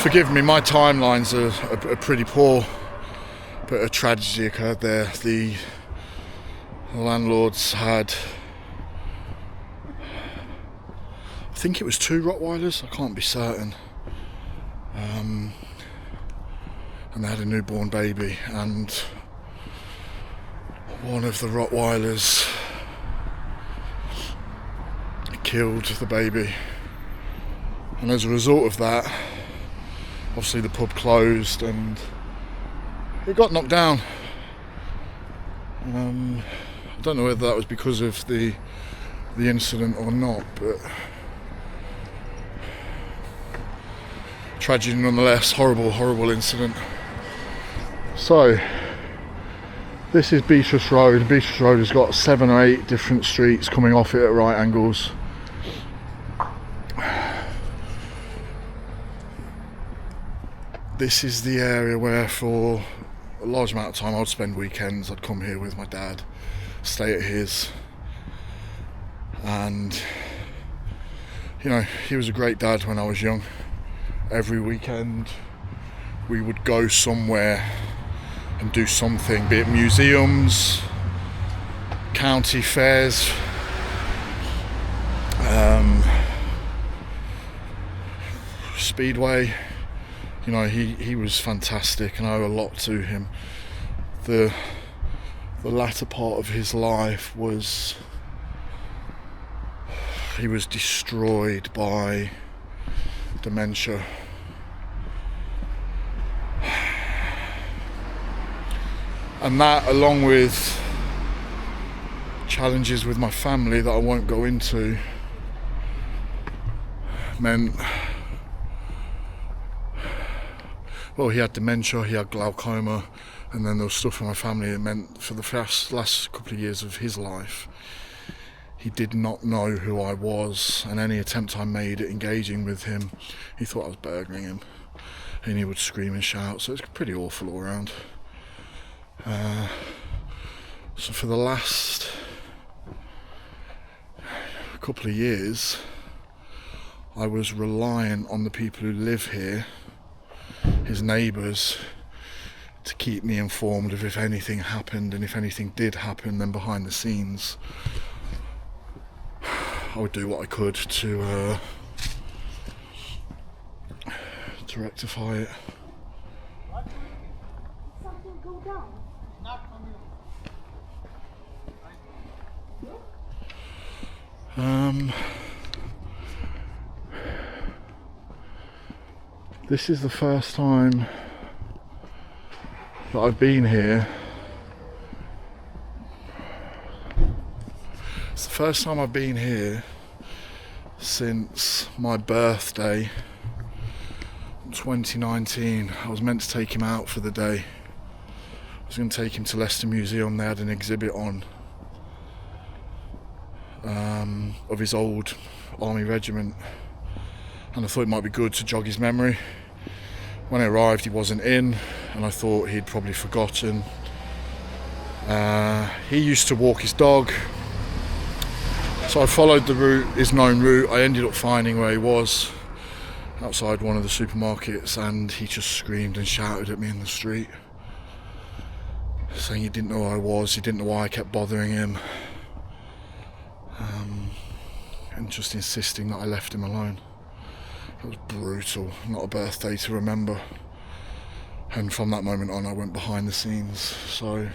[SPEAKER 1] forgive me, my timelines are pretty poor, but a tragedy occurred there. The landlords had, I think it was 2 Rottweilers, I can't be certain, and they had a newborn baby, and one of the Rottweilers killed the baby, and as a result of that, obviously the pub closed and it got knocked down. I don't know whether that was because of the incident or not, but tragedy nonetheless. Horrible incident. So this is Beatrice Road. Beatrice Road has got 7 or 8 different streets coming off it at right angles. This is the area where for a large amount of time I'd spend weekends. I'd come here with my dad, stay at his, and you know, he was a great dad when I was young. Every weekend we would go somewhere and do something, be it museums, county fairs, Speedway. You know, he was fantastic, and I owe a lot to him. The latter part of his life was, he was destroyed by dementia. And that, along with challenges with my family that I won't go into, meant, well, he had dementia, he had glaucoma, and then there was stuff in my family that meant for the last couple of years of his life, he did not know who I was, and any attempt I made at engaging with him, he thought I was burgling him, and he would scream and shout, so it's pretty awful all around. So for the last couple of years, I was relying on the people who live here, his neighbours, to keep me informed of if anything happened, and if anything did happen, then behind the scenes I would do what I could to rectify it. This is the first time that I've been here. It's the first time I've been here since my birthday, 2019. I was meant to take him out for the day. I was going to take him to Leicester Museum. They had an exhibit on of his old army regiment, and I thought it might be good to jog his memory. When I arrived, he wasn't in, and I thought he'd probably forgotten. He used to walk his dog, so I followed his known route. I ended up finding where he was, outside one of the supermarkets, and he just screamed and shouted at me in the street, saying he didn't know who I was, he didn't know why I kept bothering him, and just insisting that I left him alone. It was brutal, not a birthday to remember. And from that moment on, I went behind the scenes. So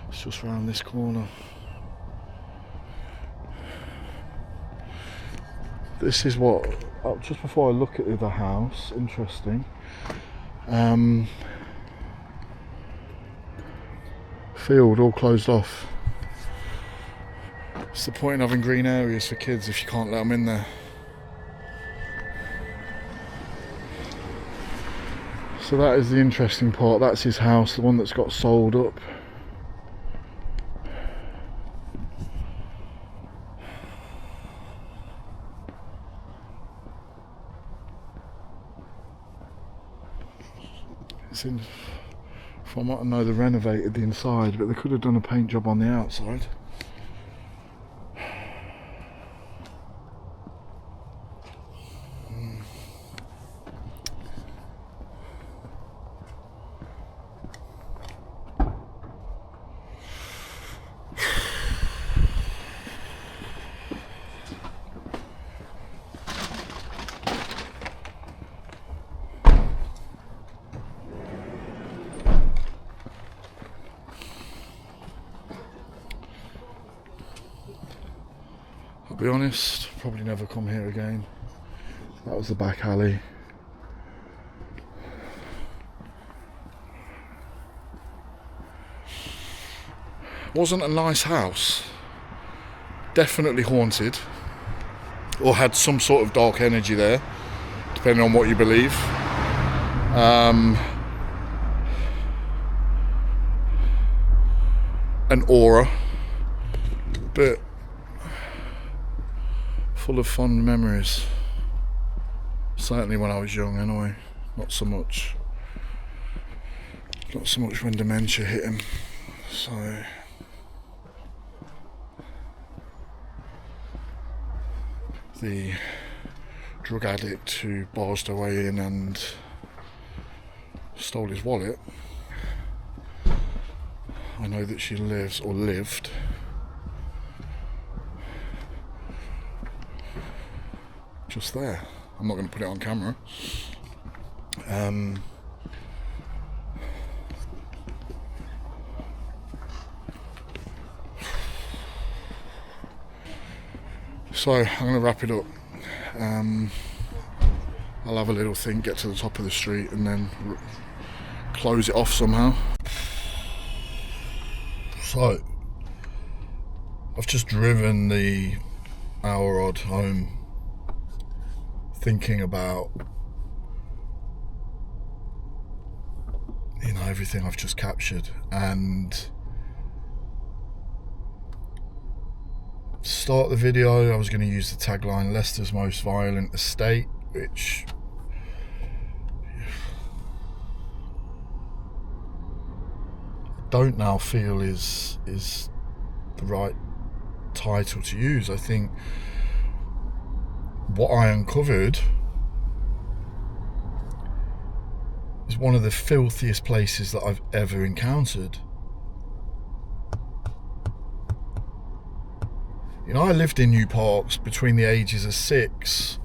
[SPEAKER 1] it's just round this corner. This is what, just before I look at the house, interesting. Field all closed off. What's the point in having green areas for kids if you can't let them in there? So that is the interesting part. That's his house, the one that's got sold up. convincing. From what I know, they renovated the inside, but they could have done a paint job on the outside. I'll be honest, probably never come here again. That was the back alley. Wasn't a nice house. Definitely haunted. Or had some sort of dark energy there, depending on what you believe. An aura. But full of fond memories. Certainly when I was young anyway. Not so much when dementia hit him. So the drug addict who barged her way in and stole his wallet, I know that she lives, or lived, just there. I'm not going to put it on camera. So I'm going to wrap it up. I'll have a little think, get to the top of the street, and then close it off somehow. So I've just driven the hour odd home, thinking about, everything I've just captured, and to start the video I was going to use the tagline Leicester's most violent estate, which I don't now feel is the right title to use. I think what I uncovered is one of the filthiest places that I've ever encountered. I lived in New Parks between the ages of 6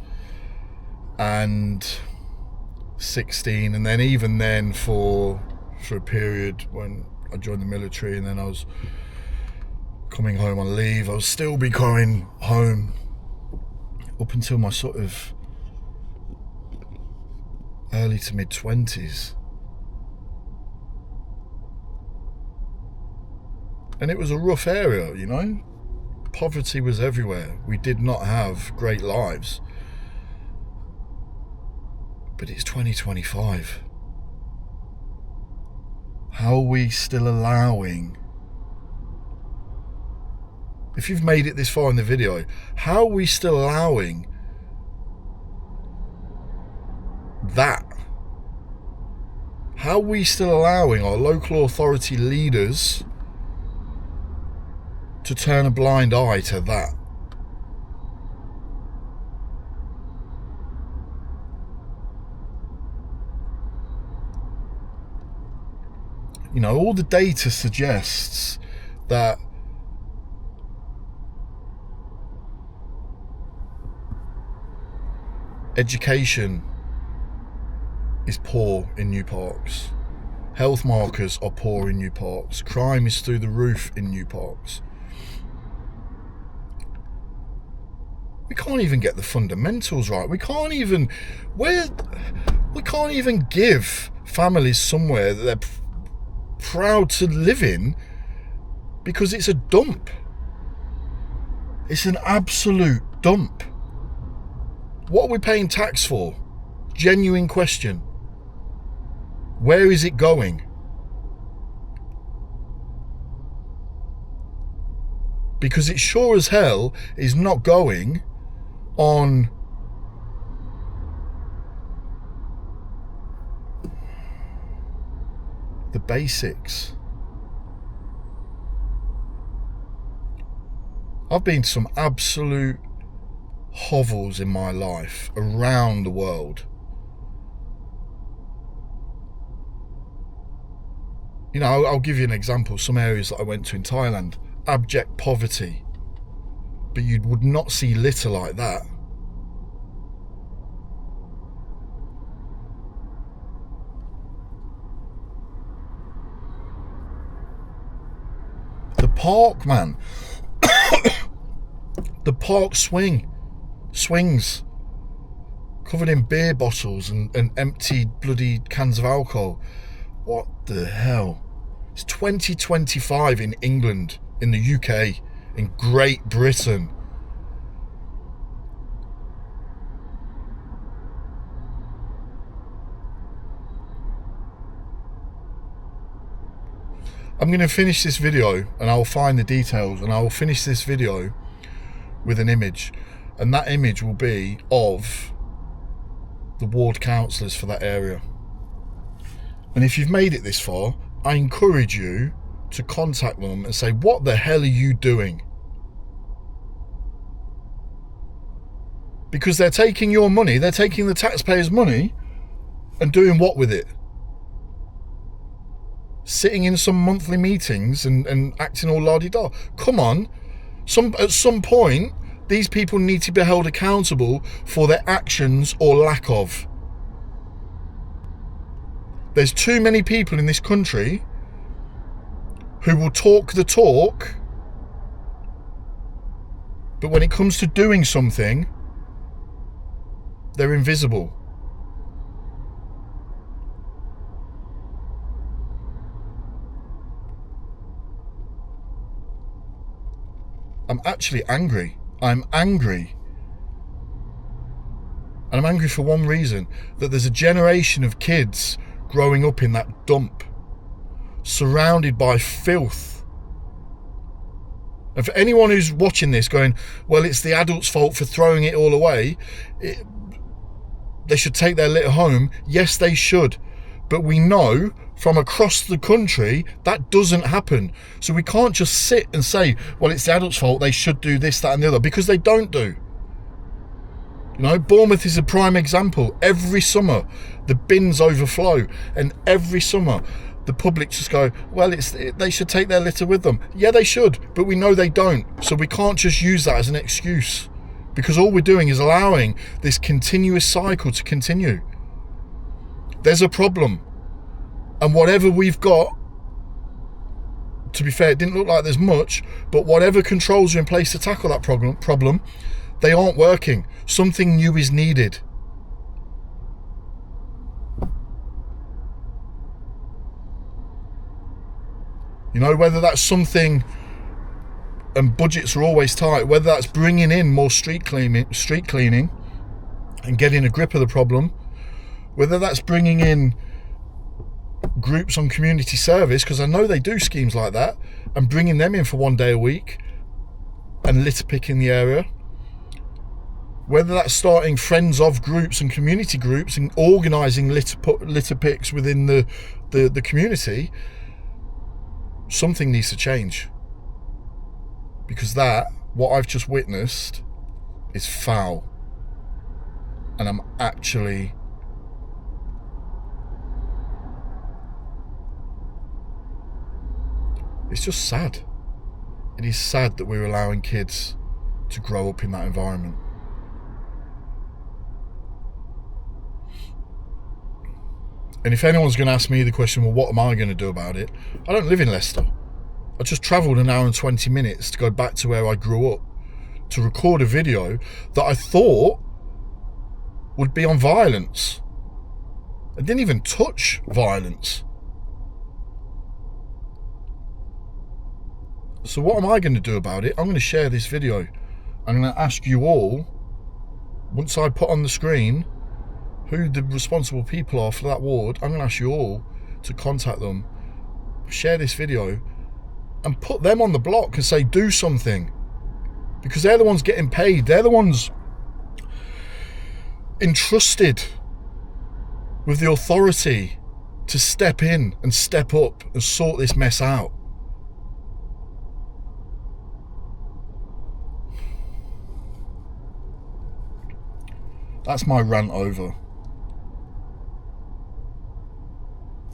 [SPEAKER 1] and 16, and then even then for a period when I joined the military, and then I was coming home on leave. I would still be going home up until my sort of early to mid 20s. And it was a rough area, Poverty was everywhere. We did not have great lives. But it's 2025. How are we still allowing... If you've made it this far in the video, how are we still allowing that? How are we still allowing our local authority leaders to turn a blind eye to that? All the data suggests that education is poor in New Parks. Health markers are poor in New Parks. Crime is through the roof in New Parks. We can't even get the fundamentals right. We can't even give families somewhere that they're proud to live in, because it's a dump. It's an absolute dump. What are we paying tax for? Genuine question. Where is it going? Because it sure as hell is not going on basics. I've been to some absolute hovels in my life around the world. You know, I'll give you an example. Some areas that I went to in Thailand, abject poverty, but you would not see litter like that. The park, man. The park swings covered in beer bottles and emptied bloody cans of alcohol. What the hell? It's 2025 in England, in the UK, in Great Britain. I'm going to finish this video and I'll find the details, and I'll finish this video with an image, and that image will be of the ward councillors for that area. And if you've made it this far, I encourage you to contact them and say, what the hell are you doing? Because they're taking your money, they're taking the taxpayers' money and doing what with it? Sitting in some monthly meetings and acting all la-di-da. Come on. At some point, these people need to be held accountable for their actions or lack of. There's too many people in this country who will talk the talk, but when it comes to doing something, they're invisible. I'm actually angry. I'm angry. And I'm angry for one reason, that there's a generation of kids growing up in that dump, surrounded by filth. And for anyone who's watching this going, well, it's the adults' fault for throwing it all away, they should take their litter home. Yes, they should. But we know from across the country that doesn't happen. So we can't just sit and say, well, it's the adults' fault, they should do this, that and the other, because they don't do. You know, Bournemouth is a prime example. Every summer the bins overflow, and every summer the public just go, well, they should take their litter with them. Yeah, they should, but we know they don't. So we can't just use that as an excuse, because all we're doing is allowing this continuous cycle to continue. There's a problem, and whatever we've got, to be fair, it didn't look like there's much, but whatever controls are in place to tackle that problem, they aren't working. Something new is needed. You know, whether that's something, and budgets are always tight, whether that's bringing in more street cleaning and getting a grip of the problem, whether that's bringing in groups on community service, because I know they do schemes like that, and bringing them in for 1 day a week and litter picking the area, whether that's starting friends of groups and community groups and organising litter picks within the community, something needs to change. Because what I've just witnessed is foul. And I'm actually it's just sad. It is sad that we're allowing kids to grow up in that environment. And if anyone's going to ask me the question, well, what am I going to do about it? I don't live in Leicester. I just travelled an hour and 20 minutes to go back to where I grew up to record a video that I thought would be on violence. I didn't even touch violence. So what am I going to do about it? I'm going to share this video. I'm going to ask you all, once I put on the screen who the responsible people are for that ward, I'm going to ask you all to contact them, share this video, and put them on the block and say, do something. Because they're the ones getting paid. They're the ones entrusted with the authority to step in and step up and sort this mess out. That's my rant over.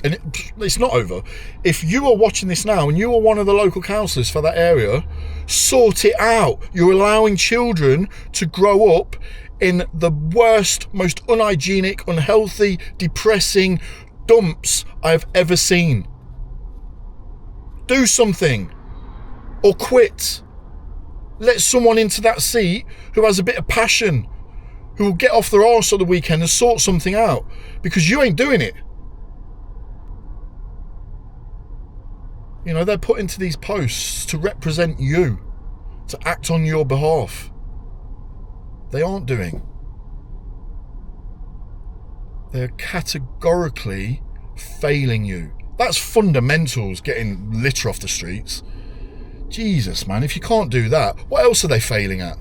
[SPEAKER 1] And it's not over. If you are watching this now and you are one of the local councillors for that area, sort it out. You're allowing children to grow up in the worst, most unhygienic, unhealthy, depressing dumps I've ever seen. Do something or quit. Let someone into that seat who has a bit of passion, who will get off their arse at the weekend and sort something out, because you ain't doing it. You know, they're put into these posts to represent you, to act on your behalf. They aren't doing. They're categorically failing you. That's fundamentals, getting litter off the streets. Jesus, man, if you can't do that, what else are they failing at?